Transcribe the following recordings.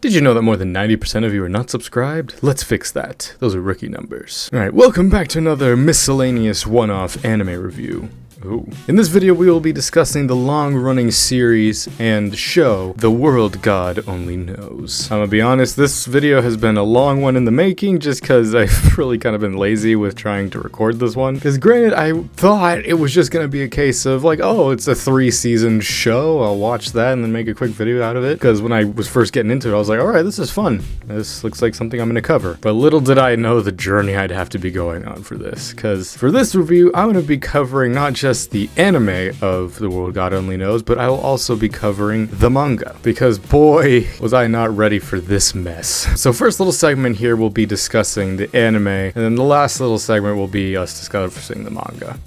Did you know that more than 90% of you are not subscribed? Let's fix that. Those are rookie numbers. Alright, welcome back to another miscellaneous one-off anime review. Ooh. In this video, we will be discussing the long-running series and show, The World God Only Knows. I'm gonna be honest, this video has been a long one in the making, just because I've really kind of been lazy with trying to record this one. Because granted, I thought it was just gonna be a case of like, oh, it's a 3-season show, I'll watch that and then make a quick video out of it. Because when I was first getting into it, I was like, alright, this is fun. This looks like something I'm gonna cover. But little did I know the journey I'd have to be going on for this. Because for this review, I'm gonna be covering not just the anime of The World God Only Knows, but I will also be covering the manga, because boy, was I not ready for this mess. So first little segment here will be discussing the anime, and then the last little segment will be us discussing the manga.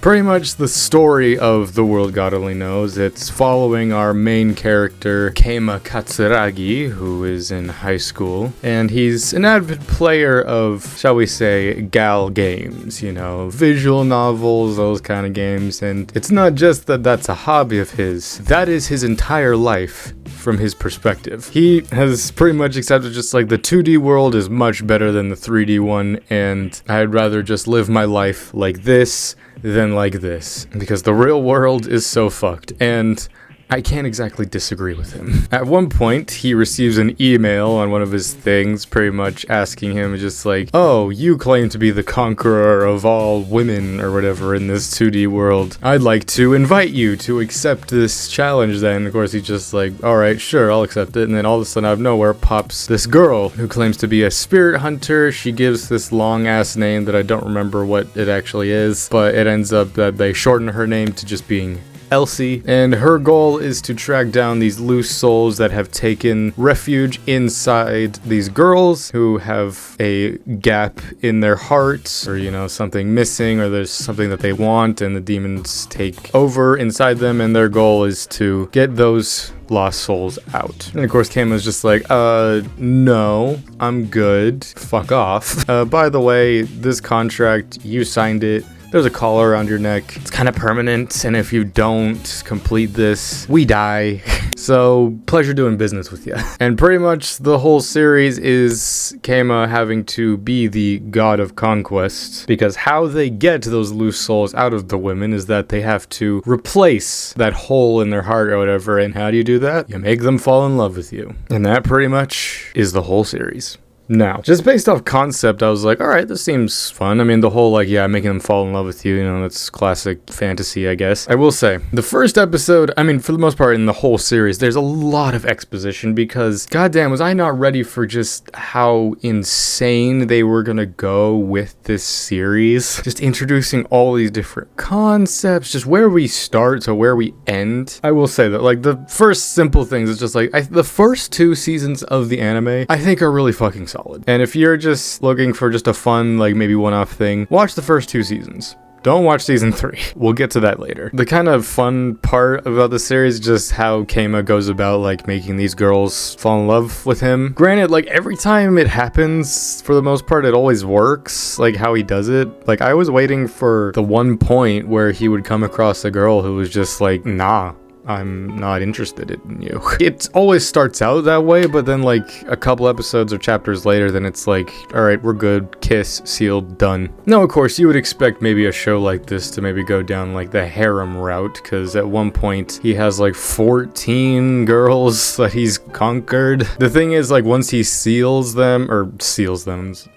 Pretty much the story of The World God Only Knows. It's following our main character, Keima Katsuragi, who is in high school, and he's an avid player of, shall we say, gal games, you know, visual novels, those kind of games, and it's not just that that's a hobby of his, that is his entire life. From his perspective, he has pretty much accepted just like the 2D world is much better than the 3D one, and I'd rather just live my life like this than like this, because the real world is so fucked, and I can't exactly disagree with him. At one point, he receives an email on one of his things, pretty much asking him just like, oh, you claim to be the conqueror of all women or whatever in this 2D world. I'd like to invite you to accept this challenge then. Of course, he's just like, alright, sure, I'll accept it. And then all of a sudden out of nowhere pops this girl who claims to be a spirit hunter. She gives this long ass name that I don't remember what it actually is, but it ends up that they shorten her name to just being Elsie, and her goal is to track down these loose souls that have taken refuge inside these girls who have a gap in their hearts, or you know, something missing, or there's something that they want and the demons take over inside them, and their goal is to get those lost souls out. And of course Keima's just like, no, I'm good, fuck off. By the way, this contract, you signed it. There's a collar around your neck. It's kind of permanent, and if you don't complete this, we die. So, pleasure doing business with you. And pretty much the whole series is Keima having to be the god of conquest, because how they get those loose souls out of the women is that they have to replace that hole in their heart or whatever, and how do you do that? You make them fall in love with you. And that pretty much is the whole series. Now, just based off concept, I was like, alright, this seems fun. I mean, the whole, like, yeah, making them fall in love with you, you know, that's classic fantasy, I guess. I will say, the first episode, I mean, for the most part in the whole series, there's a lot of exposition because, goddamn, was I not ready for just how insane they were gonna go with this series. Just introducing all these different concepts, just where we start to where we end. I will say that, like, the first simple things is just like, the first 2 seasons of the anime, I think are really fucking solid. And if you're just looking for just a fun, like maybe one-off thing, watch the first 2 seasons. Don't watch season 3. We'll get to that later. The kind of fun part about the series is just how Keima goes about like making these girls fall in love with him. Granted, like every time it happens, for the most part, it always works, like how he does it. Like I was waiting for the one point where he would come across a girl who was just like, nah, I'm not interested in you. It always starts out that way, but then like a couple episodes or chapters later, then it's like, alright, we're good, kiss, sealed, done. Now, of course, you would expect maybe a show like this to maybe go down like the harem route, because at one point he has like 14 girls that he's conquered. The thing is, like, once he seals them,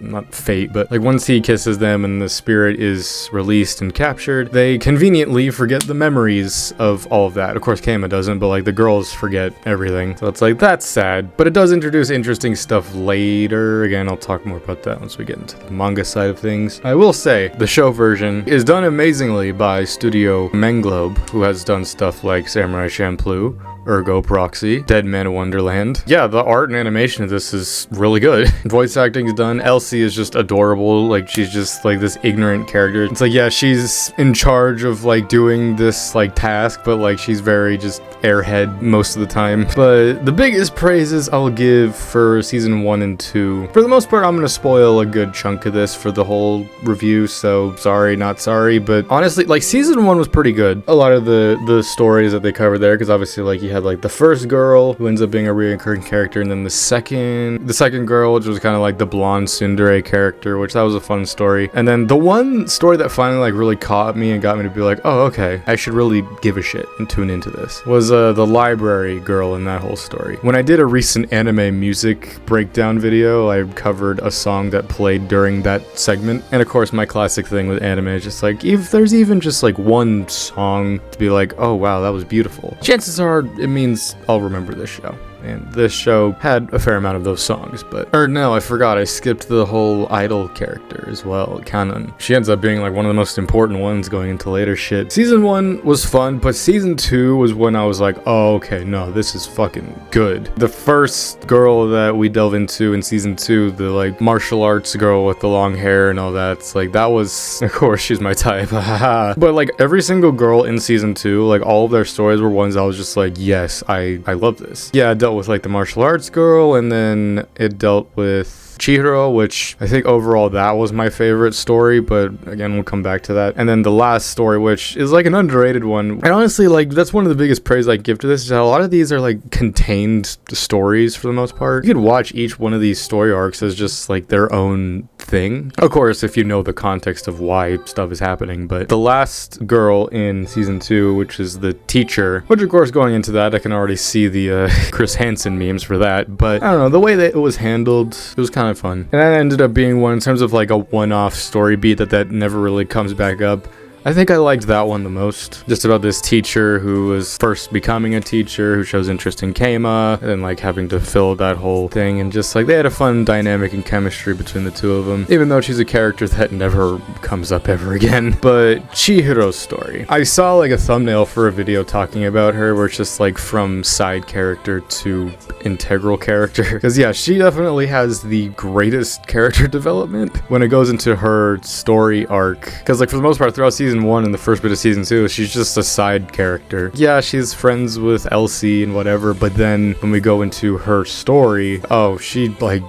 not fate, but like once he kisses them and the spirit is released and captured, they conveniently forget the memories of all of that. Of course, Keima doesn't, but like the girls forget everything. So it's like, that's sad. But it does introduce interesting stuff later. Again, I'll talk more about that once we get into the manga side of things. I will say, the show version is done amazingly by Studio Manga, who has done stuff like Samurai Champloo, Ergo Proxy, Dead Man Wonderland. Yeah, the art and animation of this is really good. Voice acting is done. Elsie is just adorable. Like, she's just like this ignorant character. It's like, yeah, she's in charge of like doing this like task, but like she's very just airhead most of the time. But the biggest praises I'll give for season 1 and 2. For the most part, I'm gonna spoil a good chunk of this for the whole review, so sorry, not sorry. But honestly, like season 1 was pretty good. A lot of the stories that they covered there, because obviously like you had like the first girl who ends up being a recurring character, and then the second girl, which was kind of like the blonde tsundere character, which that was a fun story. And then the one story that finally like really caught me and got me to be like, oh, okay, I should really give a shit and tune into this, was the library girl in that whole story. When I did a recent anime music breakdown video, I covered a song that played during that segment. And of course, my classic thing with anime is just like, if there's even just like one song to be like, oh wow, that was beautiful, chances are it means I'll remember this show. And this show had a fair amount of those songs, no, I forgot, I skipped the whole idol character as well, Kanon. She ends up being like one of the most important ones going into later shit. Season 1 was fun, but season 2 was when I was like, oh, okay, no, this is fucking good. The first girl that we delve into in season 2, the like martial arts girl with the long hair and all that, it's like, that was, of course, she's my type, but like every single girl in season 2, like all of their stories were ones I was just like, yes, I love this. Yeah, I dealt with like the martial arts girl, and then it dealt with Chihiro, which I think overall that was my favorite story, but again, we'll come back to that. And then the last story, which is like an underrated one, and honestly, like that's one of the biggest praise I give to this, is that a lot of these are like contained stories for the most part. You could watch each one of these story arcs as just like their own thing, of course, if you know the context of why stuff is happening. But the last girl in season 2, which is the teacher, which of course, going into that, I can already see the Chris Hansen memes for that, but I don't know, the way that it was handled, it was kind of fun. And that ended up being one in terms of like a one-off story beat that never really comes back up. I think I liked that one the most. Just about this teacher who was first becoming a teacher, who shows interest in Keima, and like having to fill that whole thing, and just like they had a fun dynamic and chemistry between the two of them, even though she's a character that never comes up ever again. But Chihiro's story, I saw like a thumbnail for a video talking about her where it's just like from side character to integral character, because yeah, she definitely has the greatest character development when it goes into her story arc, because like for the most part throughout season 1 and the first bit of season 2, she's just a side character. Yeah, she's friends with Elsie and whatever, but then when we go into her story, oh, she like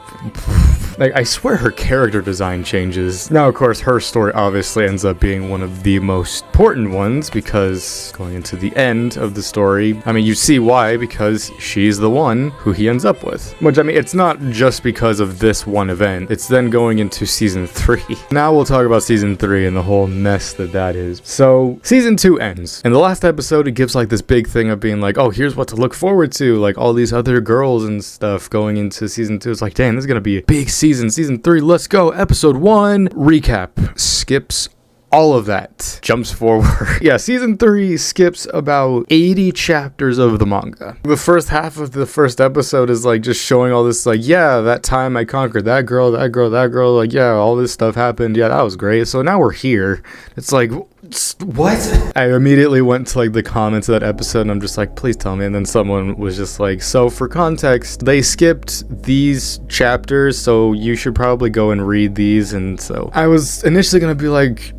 I swear her character design changes. Now, of course, her story obviously ends up being one of the most important ones, because going into the end of the story, I mean, you see why, because she's the one who he ends up with. Which, I mean, it's not just because of this one event, it's then going into season 3. Now we'll talk about season 3 and the whole mess that is. So, season 2 ends, and the last episode, it gives like this big thing of being like, oh, here's what to look forward to, like all these other girls and stuff going into season 2. It's like, dang, this is gonna be a big season. Season 3, let's go. Episode 1, recap, skips all of that, jumps forward. Yeah, season 3 skips about 80 chapters of the manga. The first half of the first episode is like just showing all this, like, yeah, that time I conquered that girl, like, yeah, all this stuff happened, yeah, that was great, so now we're here. It's like, what? I immediately went to like the comments of that episode and I'm just like, please tell me. And then someone was just like, so for context, they skipped these chapters, so you should probably go and read these. And so I was initially gonna be like,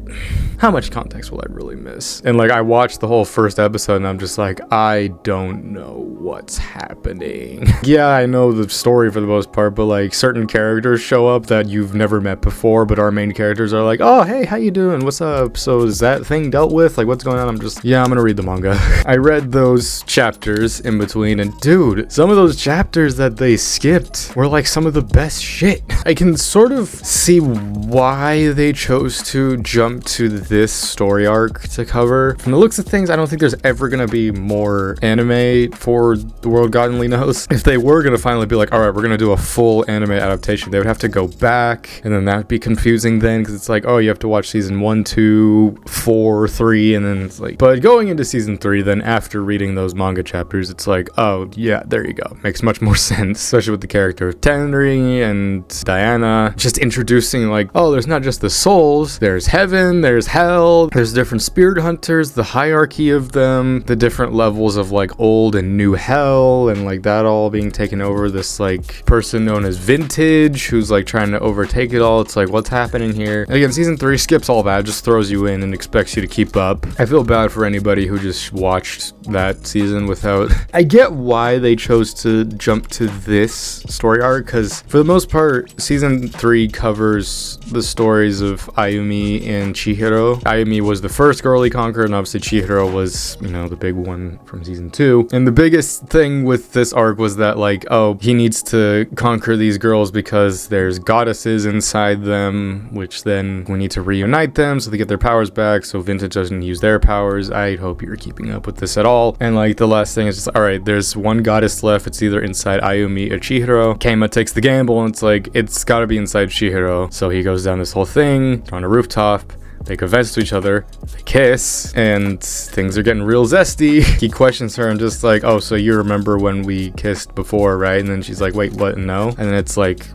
how much context will I really miss? And like I watched the whole first episode and I'm just like, I don't know what's happening. Yeah, I know the story for the most part, but like certain characters show up that you've never met before, but our main characters are like, oh, hey, how you doing? What's up? So is that thing dealt with? Like, what's going on? I'm just, yeah, I'm gonna read the manga. I read those chapters in between, and dude, some of those chapters that they skipped were like some of the best shit. I can sort of see why they chose to jump to this story arc to cover. From the looks of things, I don't think there's ever gonna be more anime for The World God Only Knows. If they were gonna finally be like, all right, we're gonna do a full anime adaptation, they would have to go back, and then that'd be confusing then, because it's like, oh, you have to watch season 1, 2, 4, 3, and then it's like, but going into season 3, then after reading those manga chapters, it's like, oh yeah, there you go, makes much more sense, especially with the character of Tenri and Diana, just introducing like, oh, there's not just the souls, there's heaven, there's hell, there's different spirit hunters, the hierarchy of them, the different levels of like old and new hell, and like that all being taken over, this like person known as Vintage who's like trying to overtake it all. It's like, what's happening here? And again, season 3 skips all that, just throws you in and expects you to keep up. I feel bad for anybody who just watched that season without. I get why they chose to jump to this story arc, because for the most part, season 3 covers the stories of Ayumi and Chihiro, Chihiro. Ayumi was the first girl he conquered, and obviously Chihiro was, you know, the big one from season 2. And the biggest thing with this arc was that, like, oh, he needs to conquer these girls because there's goddesses inside them, which then we need to reunite them so they get their powers back, so Vintage doesn't use their powers. I hope you're keeping up with this at all. And like the last thing is just, all right, there's one goddess left. It's either inside Ayumi or Chihiro. Keima takes the gamble, and it's like, it's gotta be inside Chihiro. So he goes down this whole thing on a rooftop. They confess to each other, they kiss, and things are getting real zesty. He questions her and just like, oh, so you remember when we kissed before, right? And then she's like, wait, what? No. And then it's like,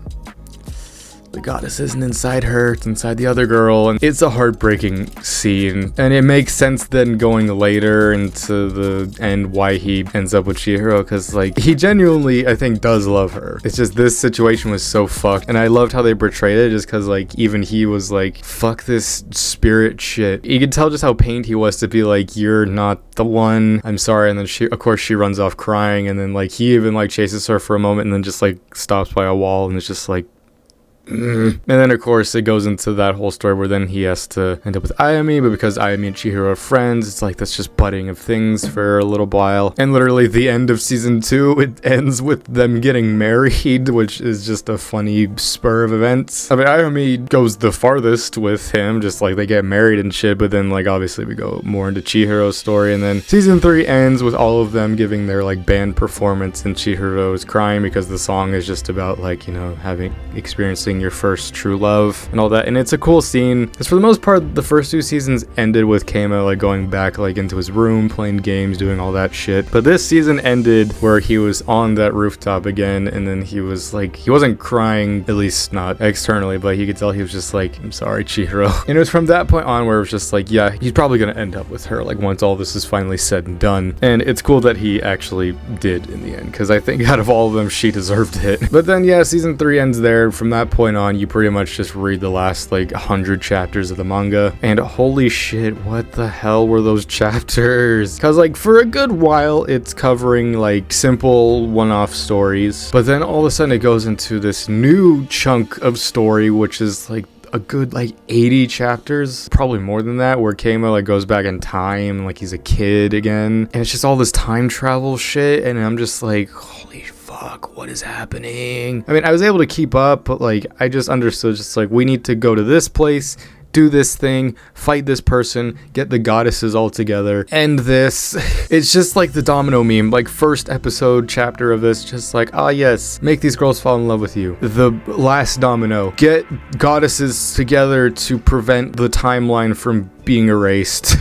the goddess isn't inside her, it's inside the other girl, and it's a heartbreaking scene. And it makes sense then going later into the end why he ends up with Chihiro, because like, he genuinely, I think, does love her. It's just this situation was so fucked, and I loved how they portrayed it, just because like, even he was like, fuck this spirit shit. You could tell just how pained he was to be like, you're not the one, I'm sorry. And then she, of course, she runs off crying, and then like, he even like chases her for a moment and then just like stops by a wall, and it's just like, and then of course it goes into that whole story where then he has to end up with Ayumi, but because Ayumi and Chihiro are friends, it's like that's just budding of things for a little while. And literally the end of season 2, it ends with them getting married, which is just a funny spur of events. I mean, Ayumi goes the farthest with him, just like they get married and shit, but then like obviously we go more into Chihiro's story, and then season 3 ends with all of them giving their like band performance, and Chihiro is crying because the song is just about like, you know, experiencing your first true love and all that. And it's a cool scene, because for the most part the first 2 seasons ended with Keima like going back like into his room, playing games, doing all that shit. But this season ended where he was on that rooftop again, and then he was like, he wasn't crying, at least not externally, but you could tell he was just like, I'm sorry, Chihiro. And it was from that point on where it was just like, yeah, he's probably gonna end up with her like once all this is finally said and done. And it's cool that he actually did in the end, because I think out of all of them she deserved it. But then yeah, season 3 ends there. From that point on, you pretty much just read the last like 100 chapters of the manga, and holy shit, what the hell were those chapters? Because like for a good while it's covering like simple one-off stories, but then all of a sudden it goes into this new chunk of story, which is like a good like 80 chapters, probably more than that, where Keima like goes back in time, like he's a kid again, and it's just all this time travel shit, and I'm just like, holy fuck, what is happening? I mean, I was able to keep up, but like I just understood, just like, we need to go to this place, do this thing, fight this person, get the goddesses all together, end this. It's just like the domino meme, like first episode chapter of this, just like, ah yes, make these girls fall in love with you. The last domino, get goddesses together to prevent the timeline from being erased.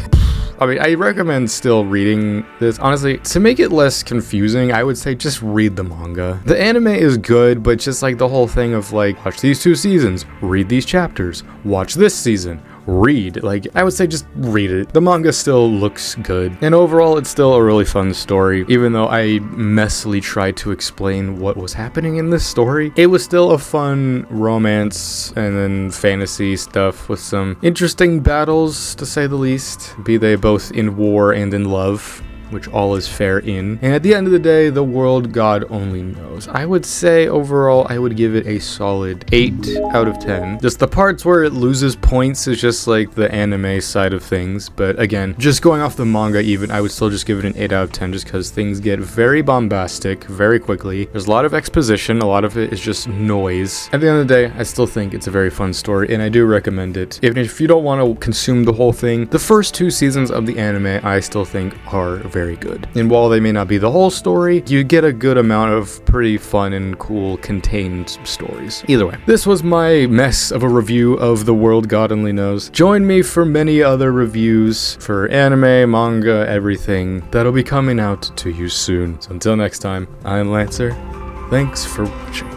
I mean, I recommend still reading this. Honestly, to make it less confusing, I would say just read the manga. The anime is good, but just like the whole thing of like, watch these 2 seasons, read these chapters, watch this season, read. Like, I would say just read it. The manga still looks good, and overall it's still a really fun story. Even though I messily tried to explain what was happening in this story, it was still a fun romance and then fantasy stuff with some interesting battles, to say the least, be they both in war and in love, which all is fair in. And at the end of the day, the world God only knows. I would say overall, I would give it a solid 8 out of 10. Just the parts where it loses points is just like the anime side of things. But again, just going off the manga even, I would still just give it an 8 out of 10, just because things get very bombastic very quickly. There's a lot of exposition, a lot of it is just noise. At the end of the day, I still think it's a very fun story, and I do recommend it. Even if you don't want to consume the whole thing, the first 2 seasons of the anime, I still think are very good. And while they may not be the whole story, you get a good amount of pretty fun and cool contained stories. Either way, this was my mess of a review of The World God Only Knows. Join me for many other reviews for anime, manga, everything that'll be coming out to you soon. So until next time, I'm Lancer. Thanks for watching.